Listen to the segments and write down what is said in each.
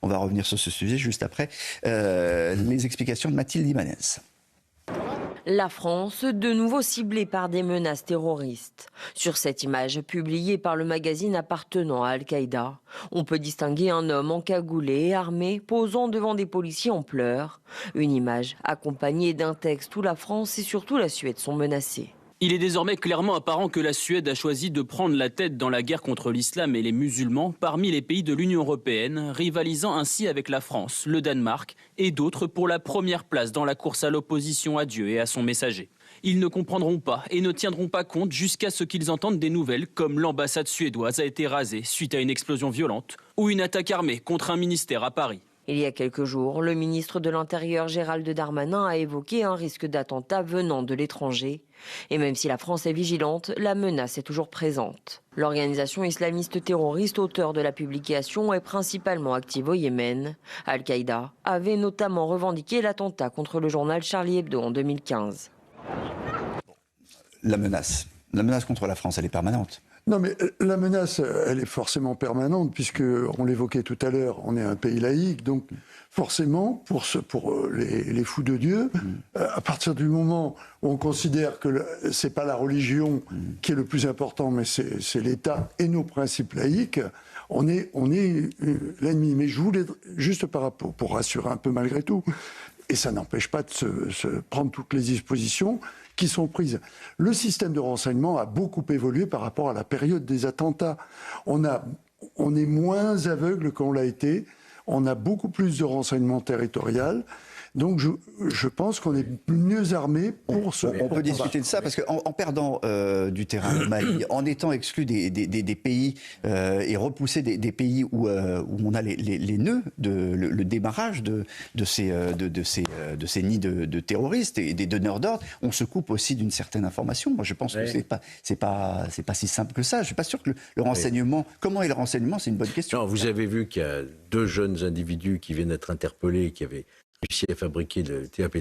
On va revenir sur ce sujet juste après les explications de Mathilde Ibanez. La France, de nouveau ciblée par des menaces terroristes. Sur cette image publiée par le magazine appartenant à Al-Qaïda, on peut distinguer un homme encagoulé et armé posant devant des policiers en pleurs. Une image accompagnée d'un texte où la France et surtout la Suède sont menacées. Il est désormais clairement apparent que la Suède a choisi de prendre la tête dans la guerre contre l'islam et les musulmans parmi les pays de l'Union européenne, rivalisant ainsi avec la France, le Danemark et d'autres pour la première place dans la course à l'opposition à Dieu et à son messager. Ils ne comprendront pas et ne tiendront pas compte jusqu'à ce qu'ils entendent des nouvelles comme l'ambassade suédoise a été rasée suite à une explosion violente ou une attaque armée contre un ministère à Paris. Il y a quelques jours, le ministre de l'Intérieur Gérald Darmanin a évoqué un risque d'attentat venant de l'étranger. Et même si la France est vigilante, la menace est toujours présente. L'organisation islamiste terroriste auteur de la publication est principalement active au Yémen. Al-Qaïda avait notamment revendiqué l'attentat contre le journal Charlie Hebdo en 2015. La menace contre la France, elle est permanente. Non, mais la menace, elle est forcément permanente, puisque, on l'évoquait tout à l'heure, on est un pays laïque, donc forcément, pour les fous de Dieu, à partir du moment où on considère que c'est pas la religion qui est le plus important, mais c'est l'État et nos principes laïques, on est l'ennemi. Mais je voulais, juste par rapport, pour rassurer un peu malgré tout, et ça n'empêche pas de se prendre toutes les dispositions qui sont prises. Le système de renseignement a beaucoup évolué par rapport à la période des attentats. On est moins aveugle qu'on l'a été, on a beaucoup plus de renseignement territorial. Donc je pense qu'on est mieux armé pour ce... On peut discuter de ça, parce qu'en perdant du terrain au Mali, en étant exclu des pays et repoussé des pays où on a les nœuds, le démarrage de ces nids de terroristes et des donneurs d'ordre, on se coupe aussi d'une certaine information. Moi je pense que c'est pas si simple que ça. Je ne suis pas sûr que le renseignement... Comment est le renseignement? C'est une bonne question. Non, vous avez vu qu'il y a 2 jeunes individus qui viennent d'être interpellés, qui avaient réussi à fabriquer le TATP,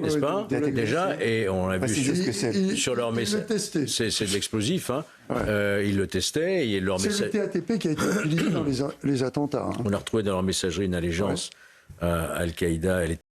n'est-ce pas, déjà, et on a vu sur leur message, c'est de l'explosif, hein. Ils le testaient, et leur message... C'est le TATP qui a été utilisé dans les attentats. Hein. On a retrouvé dans leur messagerie une allégeance à Al-Qaïda.